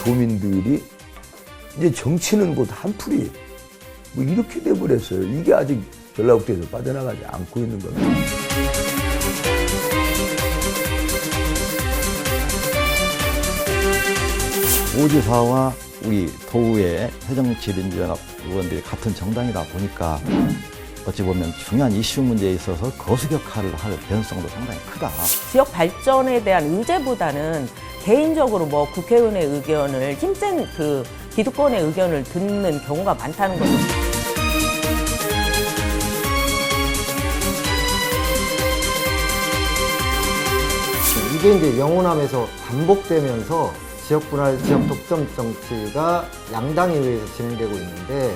도민들이 이제 정치는 곧 한풀이 뭐 이렇게 돼버렸어요. 이게 아직 전라북도에서 빠져나가지 않고 있는 겁니다. 오지사와 우리 도의회 새정치민주연합 의원들이 같은 정당이다 보니까 어찌 보면 중요한 이슈 문제에 있어서 거수 역할을 할 가능성도 상당히 크다. 지역 발전에 대한 의제보다는 개인적으로 뭐 국회의원의 의견을 힘센 그 기득권의 의견을 듣는 경우가 많다는 거죠. 이게 이제 영호남에서 반복되면서 지역 분할, 지역 독점 정치가 양당에 의해서 진행되고 있는데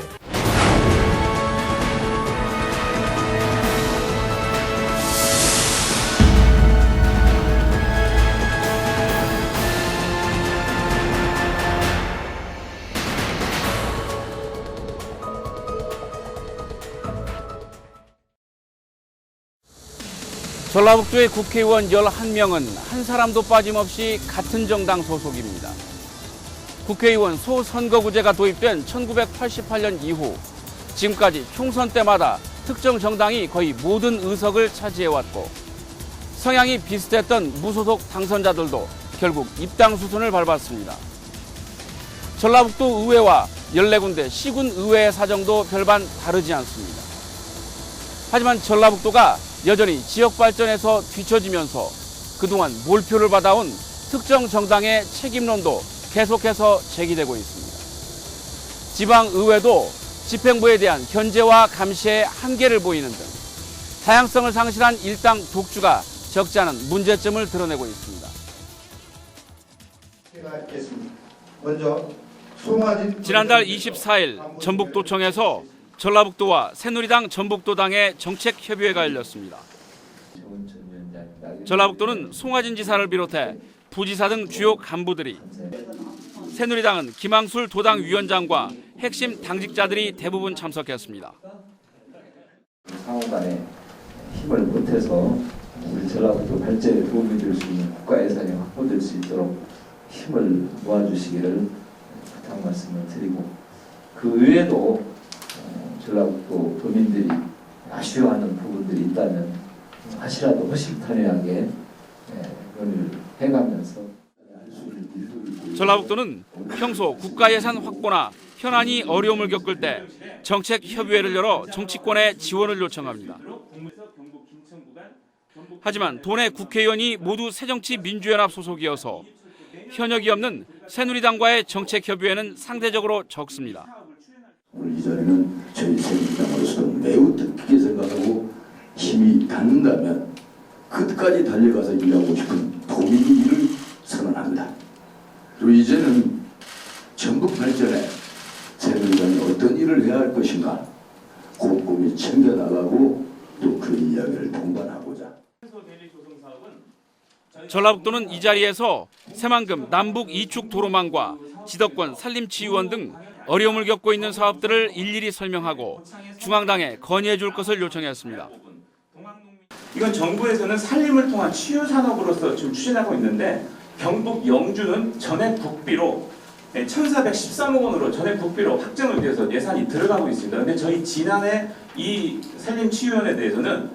전라북도의 국회의원 11명은 한 사람도 빠짐없이 같은 정당 소속입니다. 국회의원 소선거구제가 도입된 1988년 이후 지금까지 총선 때마다 특정 정당이 거의 모든 의석을 차지해왔고 성향이 비슷했던 무소속 당선자들도 결국 입당 수순을 밟았습니다. 전라북도 의회와 14군데 시군 의회의 사정도 별반 다르지 않습니다. 하지만 전라북도가 여전히 지역 발전에서 뒤처지면서 그동안 몰표를 받아온 특정 정당의 책임론도 계속해서 제기되고 있습니다. 지방의회도 집행부에 대한 견제와 감시에 한계를 보이는 등 다양성을 상실한 일당 독주가 적지 않은 문제점을 드러내고 있습니다. 먼저 지난달 24일 전북도청에서 전라북도와 새누리당 전북도당의 정책협의회가 열렸습니다. 전라북도는 송하진 지사를 비롯해 부지사 등 주요 간부들이, 새누리당은 김항술 도당 위원장과 핵심 당직자들이 대부분 참석했습니다. 상호간에 힘을 보태서 우리 전라북도 발전에 도움이 될 수 있는 국가 예산이 확보될 수 있도록 힘을 모아주시기를 부탁 말씀을 드리고, 그 외에도 전라북도 도민들이 아쉬워하는 부분들이 있다면 하시라도 허심탄회하게 논의를 해가면서 전라북도는 평소 국가 예산 확보나 현안이 어려움을 겪을 때 정책협의회를 열어 정치권에 지원을 요청합니다. 하지만 도내 국회의원이 모두 새정치민주연합 소속이어서 현역이 없는 새누리당과의 정책협의회는 상대적으로 적습니다. 오늘 이 자리는 저희 새누리당으로서는 매우 뜻깊게 생각하고 힘이 닿는다면 끝까지 달려가서 일하고 싶은 도민의 일을 선언합니다. 그리고 이제는 전북 발전에 새누리당이 어떤 일을 해야 할 것인가 꼼꼼히 챙겨나가고 또 그 이야기를 동반하고자. 전라북도는 이 자리에서 새만금 남북 이축 도로망과 지덕권 산림치유원 등 어려움을 겪고 있는 사업들을 일일이 설명하고 중앙당에 건의해 줄 것을 요청했습니다. 이건 정부에서는 산림을 통한 치유 산업으로서 지금 추진하고 있는데 경북 영주는 전액 국비로 1,413억 원으로 전액 국비로 확정을 위해서 예산이 들어가고 있습니다. 근데 저희 지난해 이 산림치유원에 대해서는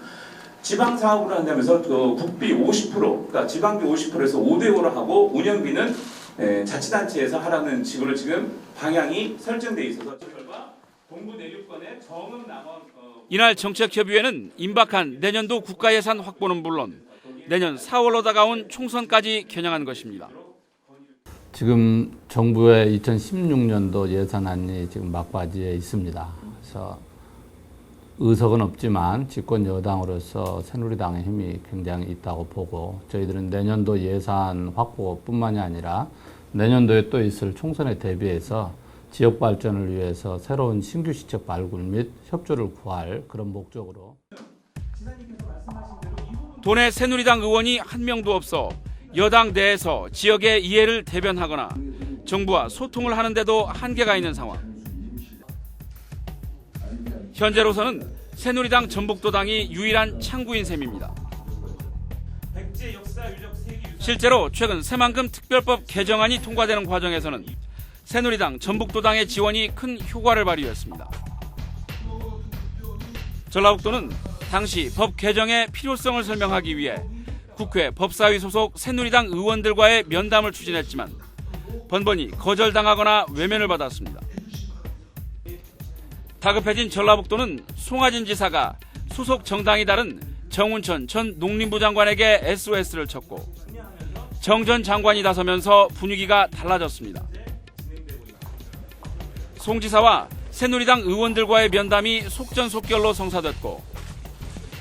지방 사업으로 한다면서 국비 50%, 그러니까 지방비 50%에서 5대5로 하고 운영비는 자치단체에서 하라는 식으로 지금 방향이 설정돼 있어서 결과 동부 내륙권의 정읍 남원 이날 정책협의회는 임박한 내년도 국가예산 확보는 물론 내년 4월로 다가온 총선까지 겨냥한 것입니다. 지금 정부의 2016년도 예산안이 지금 막바지에 있습니다. 그래서 의석은 없지만 집권 여당으로서 새누리당의 힘이 굉장히 있다고 보고 저희들은 내년도 예산 확보뿐만이 아니라 내년도에 또 있을 총선에 대비해서 지역 발전을 위해서 새로운 신규 시책 발굴 및 협조를 구할 그런 목적으로. 도내 새누리당 의원이 한 명도 없어 여당 내에서 지역의 이해를 대변하거나 정부와 소통을 하는데도 한계가 있는 상황. 현재로서는 새누리당 전북도당이 유일한 창구인 셈입니다. 실제로 최근 새만금 특별법 개정안이 통과되는 과정에서는 새누리당, 전북도당의 지원이 큰 효과를 발휘했습니다. 전라북도는 당시 법 개정의 필요성을 설명하기 위해 국회 법사위 소속 새누리당 의원들과의 면담을 추진했지만 번번이 거절당하거나 외면을 받았습니다. 다급해진 전라북도는 송하진 지사가 소속 정당이 다른 정운천 전 농림부 장관에게 SOS를 쳤고 정 전 장관이 나서면서 분위기가 달라졌습니다. 송 지사와 새누리당 의원들과의 면담이 속전속결로 성사됐고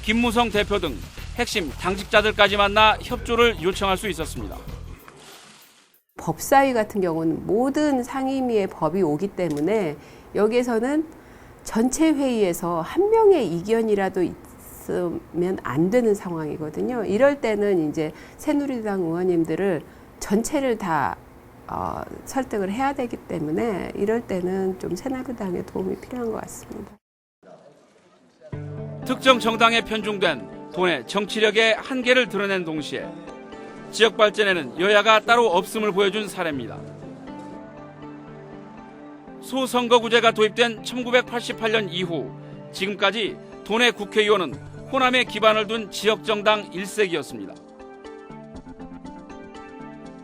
김무성 대표 등 핵심 당직자들까지 만나 협조를 요청할 수 있었습니다. 법사위 같은 경우는 모든 상임위의 법이 오기 때문에 여기에서는 전체 회의에서 한 명의 이견이라도 있으면 안 되는 상황이거든요. 이럴 때는 이제 새누리당 의원님들을 전체를 다 설득을 해야 되기 때문에 이럴 때는 좀 새누리당의 도움이 필요한 것 같습니다. 특정 정당에 편중된 돈의 정치력의 한계를 드러낸 동시에 지역 발전에는 여야가 따로 없음을 보여준 사례입니다. 소선거구제가 도입된 1988년 이후 지금까지 도내 국회의원은 호남에 기반을 둔 지역정당 1색이었습니다.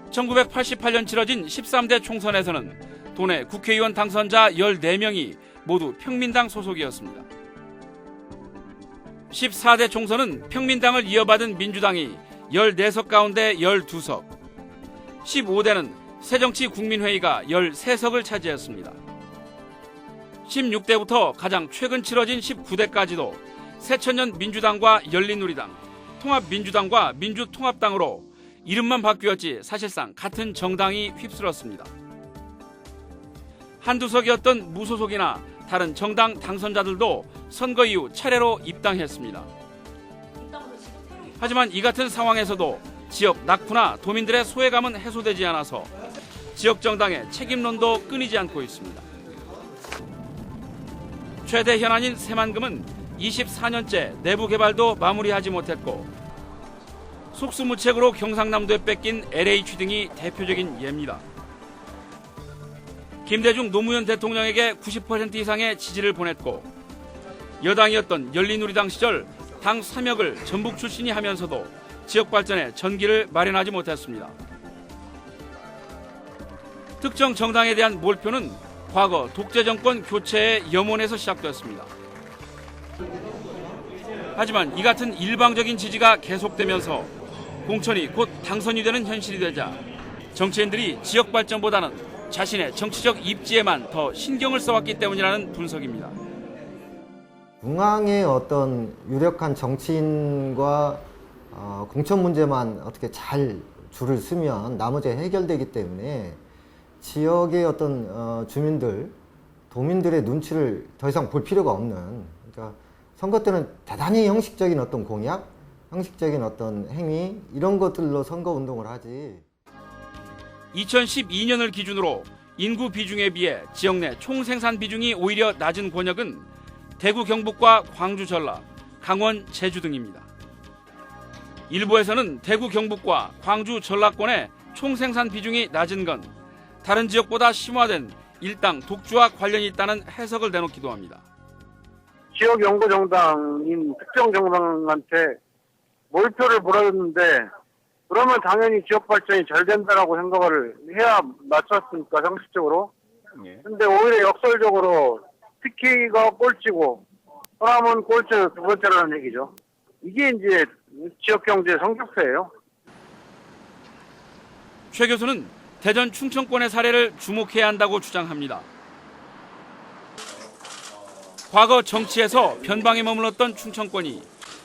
1988년 치러진 13대 총선에서는 도내 국회의원 당선자 14명이 모두 평민당 소속이었습니다. 14대 총선은 평민당을 이어받은 민주당이 14석 가운데 12석, 15대는 새정치국민회의가 13석을 차지했습니다. 16대부터 가장 최근 치러진 19대까지도 새천년 민주당과 열린우리당, 통합민주당과 민주통합당으로 이름만 바뀌었지 사실상 같은 정당이 휩쓸었습니다. 한두 석이었던 무소속이나 다른 정당 당선자들도 선거 이후 차례로 입당했습니다. 하지만 이 같은 상황에서도 지역 낙후나 도민들의 소외감은 해소되지 않아서 지역 정당의 책임론도 끊이지 않고 있습니다. 최대 현안인 새만금은 24년째 내부 개발도 마무리하지 못했고 속수무책으로 경상남도에 뺏긴 LH 등이 대표적인 예입니다. 김대중 노무현 대통령에게 90% 이상의 지지를 보냈고 여당이었던 열린우리당 시절 당 3역을 전북 출신이 하면서도 지역 발전에 전기를 마련하지 못했습니다. 특정 정당에 대한 몰표는 과거 독재정권 교체의 염원에서 시작됐습니다. 하지만 이 같은 일방적인 지지가 계속되면서 공천이 곧 당선이 되는 현실이 되자 정치인들이 지역 발전보다는 자신의 정치적 입지에만 더 신경을 써왔기 때문이라는 분석입니다. 중앙의 어떤 유력한 정치인과 공천 문제만 어떻게 잘 줄을 쓰면 나머지 해결되기 때문에 지역의 어떤 주민들, 도민들의 눈치를 더 이상 볼 필요가 없는, 그러니까 선거 때는 대단히 형식적인 어떤 공약, 형식적인 어떤 행위 이런 것들로 선거 운동을 하지. 2012년을 기준으로 인구 비중에 비해 지역 내 총생산 비중이 오히려 낮은 권역은 대구 경북과 광주 전라, 강원 제주 등입니다. 일부에서는 대구 경북과 광주 전라권의 총생산 비중이 낮은 건 다른 지역보다 심화된 일당 독주와 관련이 있다는 해석을 내놓기도 합니다. 지역 연구 정당인 특정 정당한테 몰표를 몰아줬는데 그러면 당연히 지역 발전이 잘 된다라고 생각을 해야 맞췄으니까 상식적으로. 근데 오히려 역설적으로 TK가 꼴찌고 호남은 꼴찌 두 번째라는 얘기죠. 이게 이제 지역 경제 성격세예요. 최 교수는 대전 충청권의 사례를 주목해야 한다고 주장합니다. 과거 정치에서 변방에 머물렀던 충청권이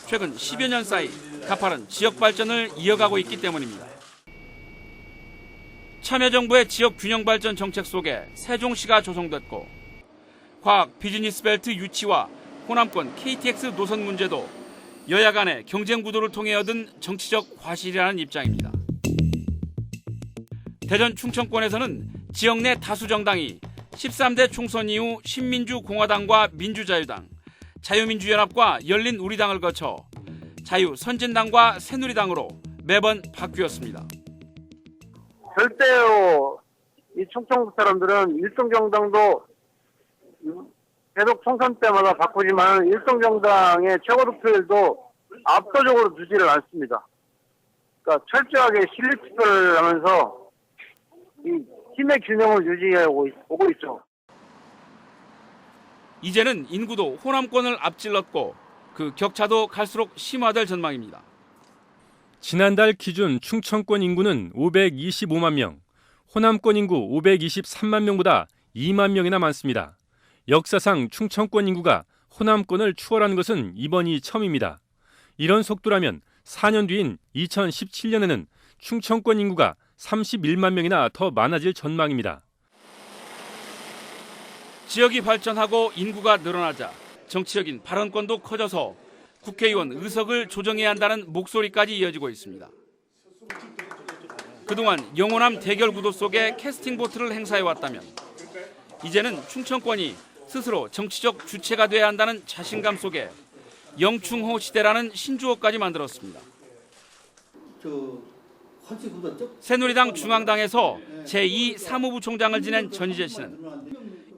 최근 10여 년 사이 가파른 지역 발전을 이어가고 있기 때문입니다. 참여정부의 지역 균형 발전 정책 속에 세종시가 조성됐고 과학 비즈니스 벨트 유치와 호남권 KTX 노선 문제도 여야 간의 경쟁 구도를 통해 얻은 정치적 과실이라는 입장입니다. 대전 충청권에서는 지역 내 다수 정당이 13대 총선 이후 신민주공화당과 민주자유당, 자유민주연합과 열린우리당을 거쳐 자유선진당과 새누리당으로 매번 바뀌었습니다. 절대로 이 충청도 사람들은 일성정당도 계속 총선 때마다 바꾸지만 일성정당의 최고 득표율도 압도적으로 주지를 않습니다. 그러니까 철저하게 실력 투표를 하면서 이 힘의 균형을 유지하고 오고 있죠. 이제는 인구도 호남권을 앞질렀고 그 격차도 갈수록 심화될 전망입니다. 지난달 기준 충청권 인구는 525만 명, 호남권 인구 523만 명보다 2만 명이나 많습니다. 역사상 충청권 인구가 호남권을 추월한 것은 이번이 처음입니다. 이런 속도라면 4년 뒤인 2017년에는 충청권 인구가 31만 명이나 더 많아질 전망입니다. 지역이 발전하고 인구가 늘어나자 정치적인 발언권도 커져서 국회의원 의석을 조정해야 한다는 목소리까지 이어지고 있습니다. 그동안 영호남 대결 구도 속에 캐스팅 보트를 행사해왔다면 이제는 충청권이 스스로 정치적 주체가 돼야 한다는 자신감 속에 영충호 시대라는 신조어까지 만들었습니다. 새누리당 중앙당에서 제2 사무부총장을 지낸 전희재 씨는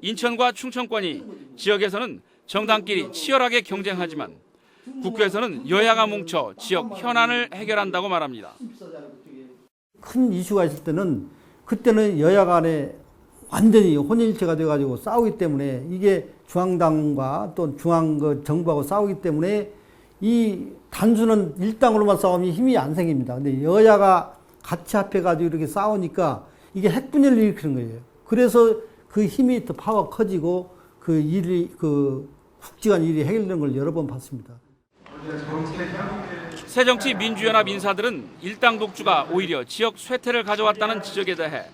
인천과 충청권이 지역에서는 정당끼리 치열하게 경쟁하지만 국회에서는 여야가 뭉쳐 지역 현안을 해결한다고 말합니다. 큰 이슈가 있을 때는 그때는 여야 간에 완전히 혼연일체가 돼가지고 싸우기 때문에 이게 중앙당과 또 중앙 정부하고 싸우기 때문에 이 단순한 일당으로만 싸우면 힘이 안 생깁니다. 근데 여야가 같이 합해가지고 이렇게 싸우니까 이게 핵분열을 일으키는 거예요. 그래서 그 힘이 더 파워 커지고 그 일이 굵직한 일이 해결되는 걸 여러 번 봤습니다. 새정치민주연합 인사들은 일당 독주가 오히려 지역 쇠퇴를 가져왔다는 지적에 대해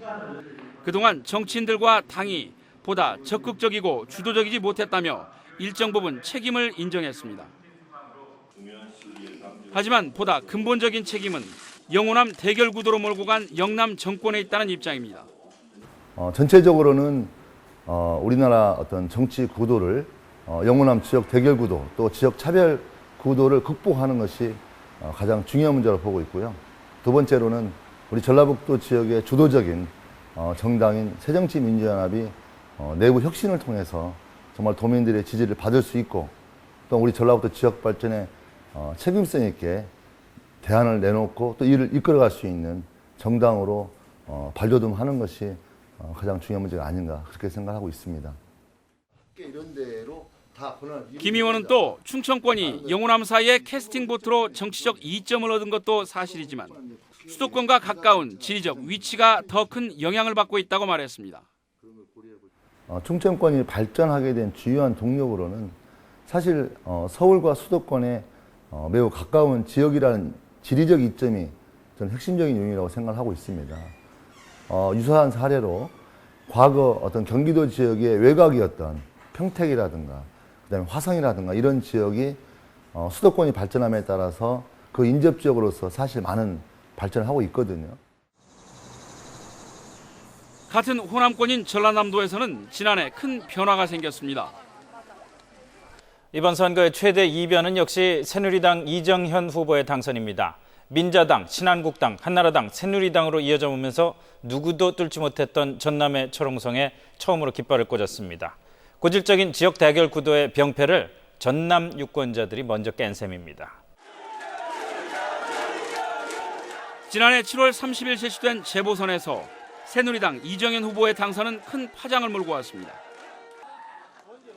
그동안 정치인들과 당이 보다 적극적이고 주도적이지 못했다며 일정 부분 책임을 인정했습니다. 하지만 보다 근본적인 책임은 영호남 대결 구도로 몰고 간 영남 정권에 있다는 입장입니다. 전체적으로는 우리나라 어떤 정치 구도를 영호남 지역 대결 구도 또 지역 차별 구도를 극복하는 것이 가장 중요한 문제로 보고 있고요. 두 번째로는 우리 전라북도 지역의 주도적인 정당인 새정치민주연합이 내부 혁신을 통해서 정말 도민들의 지지를 받을 수 있고 또 우리 전라북도 지역 발전에 책임성 있게 대안을 내놓고 또 이를 이끌어갈 수 있는 정당으로 발돋움하는 것이 가장 중요한 문제가 아닌가 그렇게 생각하고 있습니다. 김 의원은 또 충청권이 영호남 사이의 캐스팅 보트로 정치적 이점을 얻은 것도 사실이지만 수도권과 가까운 지리적 위치가 더 큰 영향을 받고 있다고 말했습니다. 충청권이 발전하게 된 주요한 동력으로는 사실 서울과 수도권에 매우 가까운 지역이라는 지리적 이점이 저는 핵심적인 요인이라고 생각하고 있습니다. 유사한 사례로 과거 어떤 경기도 지역의 외곽이었던 평택이라든가 그다음에 화성이라든가 이런 지역이 수도권이 발전함에 따라서 그 인접 지역으로서 사실 많은 발전을 하고 있거든요. 같은 호남권인 전라남도에서는 지난해 큰 변화가 생겼습니다. 이번 선거의 최대 이변은 역시 새누리당 이정현 후보의 당선입니다. 민자당, 신한국당, 한나라당, 새누리당으로 이어져 오면서 누구도 뚫지 못했던 전남의 초롱성에 처음으로 깃발을 꽂았습니다. 고질적인 지역 대결 구도의 병폐를 전남 유권자들이 먼저 깬 셈입니다. 지난해 7월 30일 실시된 재보선에서 새누리당 이정현 후보의 당선은 큰 파장을 몰고 왔습니다.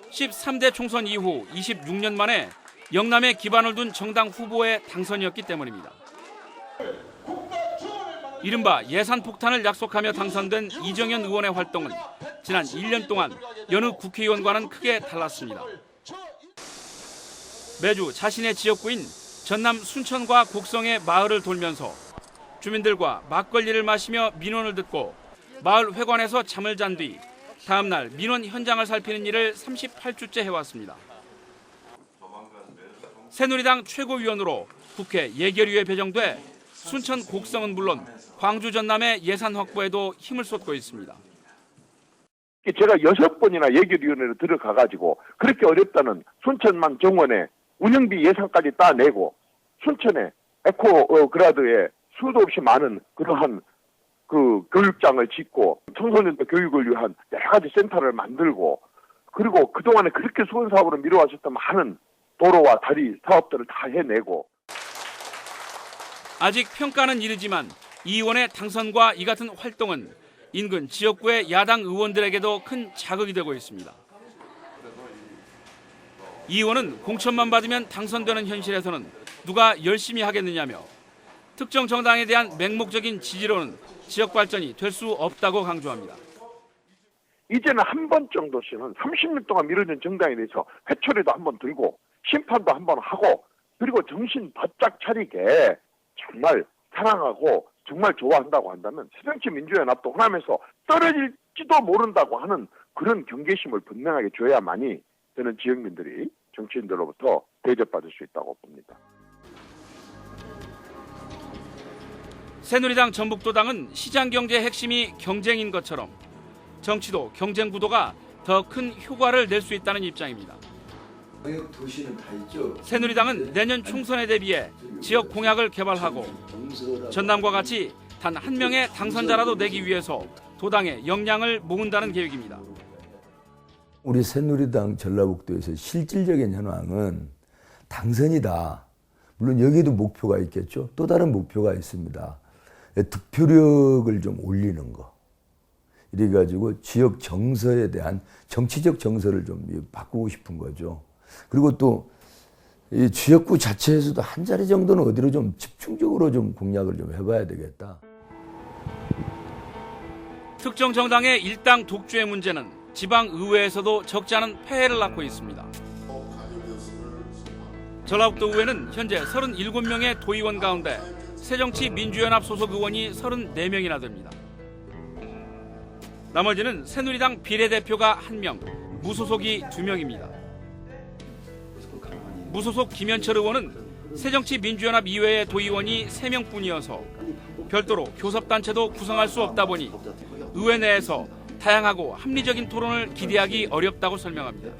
13대 총선 이후 26년 만에 영남에 기반을 둔 정당 후보의 당선이었기 때문입니다. 이른바 예산 폭탄을 약속하며 당선된 이정현 의원의 활동은 지난 1년 동안 여느 국회의원과는 크게 달랐습니다. 매주 자신의 지역구인 전남 순천과 곡성의 마을을 돌면서 주민들과 막걸리를 마시며 민원을 듣고 마을 회관에서 잠을 잔 뒤 다음 날 민원 현장을 살피는 일을 38주째 해왔습니다. 새누리당 최고위원으로 국회 예결위에 배정돼 순천 곡성은 물론 광주 전남의 예산 확보에도 힘을 쏟고 있습니다. 제가 6번이나 예결위원회로 들어가가지고 그렇게 어렵다는 순천만 정원에 운영비 예산까지 따내고 순천에 에코그라드에 수도 없이 많은 그러한 그 교육장을 짓고 청소년들 교육을 위한 여러 가지 센터를 만들고 그리고 그동안에 그렇게 수건 사업으로 미뤄왔었던 많은 도로와 다리 사업들을 다 해내고 아직 평가는 이르지만 이 의원의 당선과 이 같은 활동은 인근 지역구의 야당 의원들에게도 큰 자극이 되고 있습니다. 이 의원은 공천만 받으면 당선되는 현실에서는 누가 열심히 하겠느냐며 특정 정당에 대한 맹목적인 지지로는 지역 발전이 될 수 없다고 강조합니다. 이제는 한 번 정도씩은 30년 동안 미뤄진 정당에 대해서 회초리도 한번 들고 심판도 한번 하고 그리고 정신 바짝 차리게 정말 사랑하고 정말 좋아한다고 한다면 새정치민주연합도 호남에서 떨어질지도 모른다고 하는 그런 경계심을 분명하게 줘야만이 저는 지역민들이 정치인들로부터 대접받을 수 있다고 봅니다. 새누리당 전북도당은 시장경제의 핵심이 경쟁인 것처럼 정치도 경쟁 구도가 더 큰 효과를 낼 수 있다는 입장입니다. 새누리당은 내년 총선에 대비해 지역 공약을 개발하고 전남과 같이 단 한 명의 당선자라도 내기 위해서 도당의 역량을 모은다는 계획입니다. 우리 새누리당 전라북도에서 실질적인 현황은 당선이다. 물론 여기도 목표가 있겠죠. 또 다른 목표가 있습니다. 득표력을 좀 올리는 거. 이래가지고 지역 정서에 대한 정치적 정서를 좀 바꾸고 싶은 거죠. 그리고 또 이 지역구 자체에서도 한 자리 정도는 어디로 좀 집중적으로 좀 공략을 좀 해봐야 되겠다. 특정 정당의 일당 독주의 문제는 지방의회에서도 적지 않은 폐해를 낳고 있습니다. 전라북도 의회는 현재 37명의 도의원 가운데 새정치민주연합 소속 의원이 34명이나 됩니다. 나머지는 새누리당 비례대표가 1명, 무소속이 2명입니다. 무소속 김현철 의원은 새정치민주연합 이외의 도의원이 3명뿐이어서 별도로 교섭단체도 구성할 수 없다 보니 의회 내에서 다양하고 합리적인 토론을 기대하기 어렵다고 설명합니다.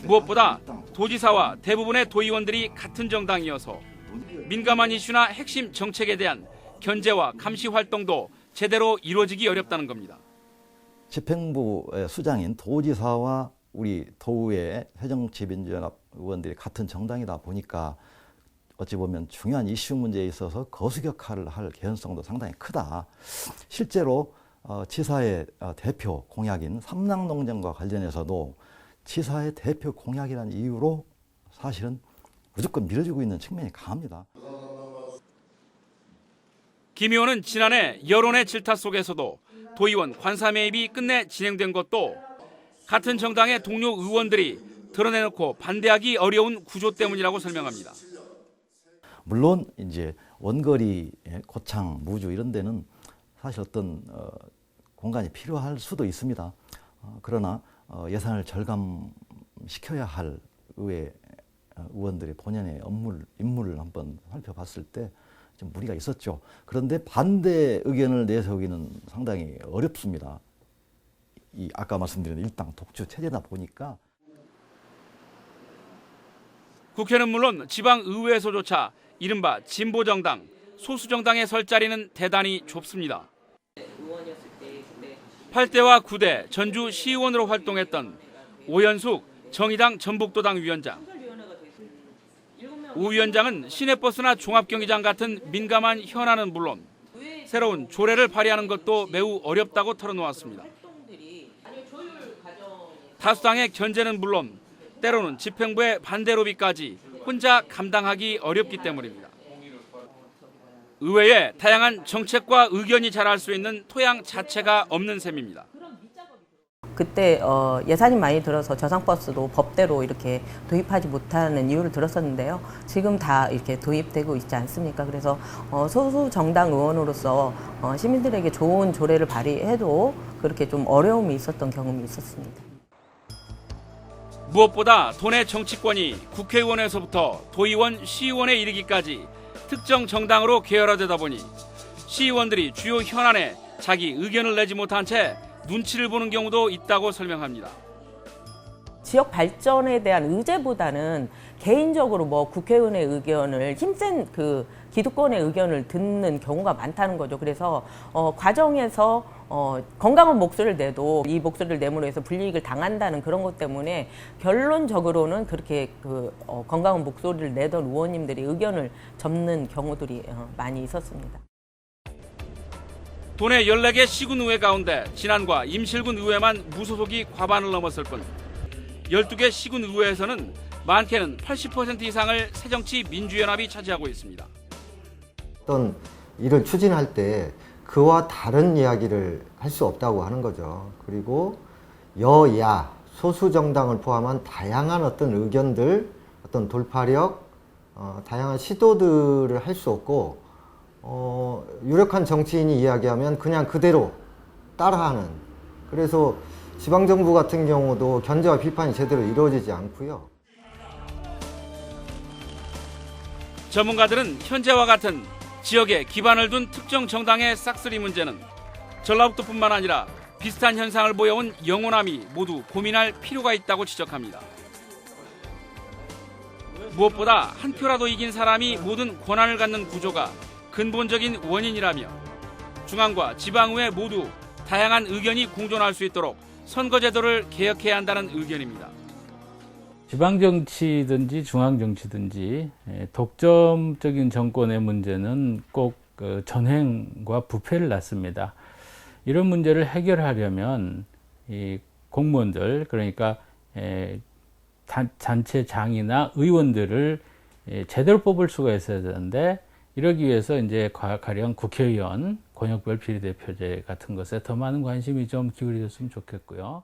무엇보다 도지사와 대부분의 도의원들이 같은 정당이어서 민감한 이슈나 핵심 정책에 대한 견제와 감시 활동도 제대로 이루어지기 어렵다는 겁니다. 집행부의 수장인 도지사와 우리 도의회 새정치민주연합 의원들이 같은 정당이다 보니까 어찌 보면 중요한 이슈 문제에 있어서 거수격화를 할 개연성도 상당히 크다. 실제로 지사의 대표 공약인 삼랑농장과 관련해서도 지사의 대표 공약이라는 이유로 사실은 무조건 미뤄지고 있는 측면이 강합니다. 김 의원은 지난해 여론의 질타 속에서도 도의원 관사 매입이 끝내 진행된 것도 같은 정당의 동료 의원들이 드러내놓고 반대하기 어려운 구조 때문이라고 설명합니다. 물론 이제 원거리, 고창, 무주 이런 데는 사실 어떤 공간이 필요할 수도 있습니다. 그러나 예산을 절감시켜야 할 의회 의원들의 본연의 임무를 한번 살펴봤을 때 좀 무리가 있었죠. 그런데 반대 의견을 내세우기는 상당히 어렵습니다. 이 아까 말씀드린 일당 독주 체제다 보니까. 국회는 물론 지방의회에서조차 이른바 진보정당, 소수정당에 설 자리는 대단히 좁습니다. 8대와 9대 전주 시의원으로 활동했던 오연숙 정의당 전북도당 위원장. 오 위원장은 시내버스나 종합경기장 같은 민감한 현안은 물론 새로운 조례를 발의하는 것도 매우 어렵다고 털어놓았습니다. 다수당의 견제는 물론 때로는 집행부의 반대 로비까지 혼자 감당하기 어렵기 때문입니다. 의회에 다양한 정책과 의견이 자랄 수 있는 토양 자체가 없는 셈입니다. 그때 예산이 많이 들어서 저상버스도 법대로 이렇게 도입하지 못하는 이유를 들었었는데요. 지금 다 이렇게 도입되고 있지 않습니까? 그래서 소수 정당 의원으로서 시민들에게 좋은 조례를 발의해도 그렇게 좀 어려움이 있었던 경험이 있었습니다. 무엇보다 돈의 정치권이 국회의원에서부터 도의원, 시의원에 이르기까지 특정 정당으로 계열화되다 보니 시의원들이 주요 현안에 자기 의견을 내지 못한 채 눈치를 보는 경우도 있다고 설명합니다. 지역 발전에 대한 의제보다는 개인적으로 뭐 국회의원의 의견을 힘센 그 기득권의 의견을 듣는 경우가 많다는 거죠. 그래서 과정에서 건강한 목소리를 내도 이 목소리를 내므로 해서 불이익을 당한다는 그런 것 때문에 결론적으로는 그렇게 건강한 목소리를 내던 의원님들이 의견을 접는 경우들이 많이 있었습니다. 도내 14개 시군의회 가운데 진안과 임실군 의회만 무소속이 과반을 넘었을 뿐 12개 시군의회에서는 많게는 80% 이상을 새정치민주연합이 차지하고 있습니다. 어떤 일을 추진할 때 그와 다른 이야기를 할 수 없다고 하는 거죠. 그리고 여야, 소수 정당을 포함한 다양한 어떤 의견들, 어떤 돌파력, 다양한 시도들을 할 수 없고 유력한 정치인이 이야기하면 그냥 그대로 따라하는. 그래서 지방정부 같은 경우도 견제와 비판이 제대로 이루어지지 않고요. 전문가들은 현재와 같은 지역에 기반을 둔 특정 정당의 싹쓸이 문제는 전라북도뿐만 아니라 비슷한 현상을 보여온 영호남이 모두 고민할 필요가 있다고 지적합니다. 무엇보다 한 표라도 이긴 사람이 모든 권한을 갖는 구조가 근본적인 원인이라며 중앙과 지방의회 모두 다양한 의견이 공존할 수 있도록 선거제도를 개혁해야 한다는 의견입니다. 지방정치든지 중앙정치든지 독점적인 정권의 문제는 꼭 전횡과 부패를 낳습니다. 이런 문제를 해결하려면 이 공무원들, 그러니까 단체장이나 의원들을 제대로 뽑을 수가 있어야 되는데, 이러기 위해서 이제 가령 국회의원, 권역별 비례대표제 같은 것에 더 많은 관심이 좀 기울여졌으면 좋겠고요.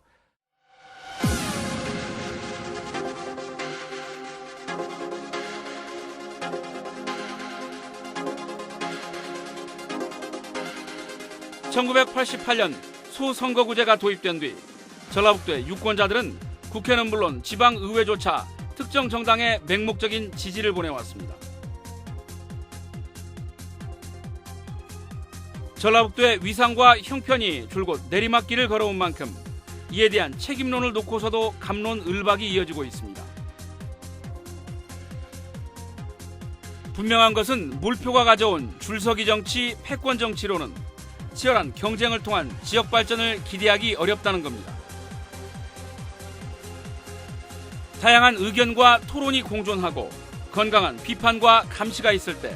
(1988년) 소선거구제가 도입된 뒤 전라북도의 유권자들은 국회는 물론 지방의회조차 특정 정당에 맹목적인 지지를 보내왔습니다. 전라북도의 위상과 형편이 줄곧 내리막길을 걸어온 만큼 이에 대한 책임론을 놓고서도 갑론을박이 이어지고 있습니다. 분명한 것은 몰표가 가져온 줄서기 정치, 패권 정치로는 치열한 경쟁을 통한 지역 발전을 기대하기 어렵다는 겁니다. 다양한 의견과 토론이 공존하고 건강한 비판과 감시가 있을 때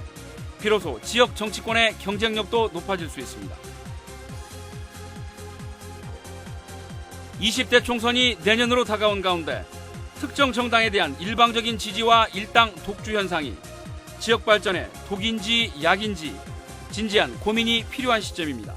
비로소 지역 정치권의 경쟁력도 높아질 수 있습니다. 20대 총선이 내년으로 다가온 가운데 특정 정당에 대한 일방적인 지지와 일당 독주 현상이 지역 발전에 독인지 약인지 진지한 고민이 필요한 시점입니다.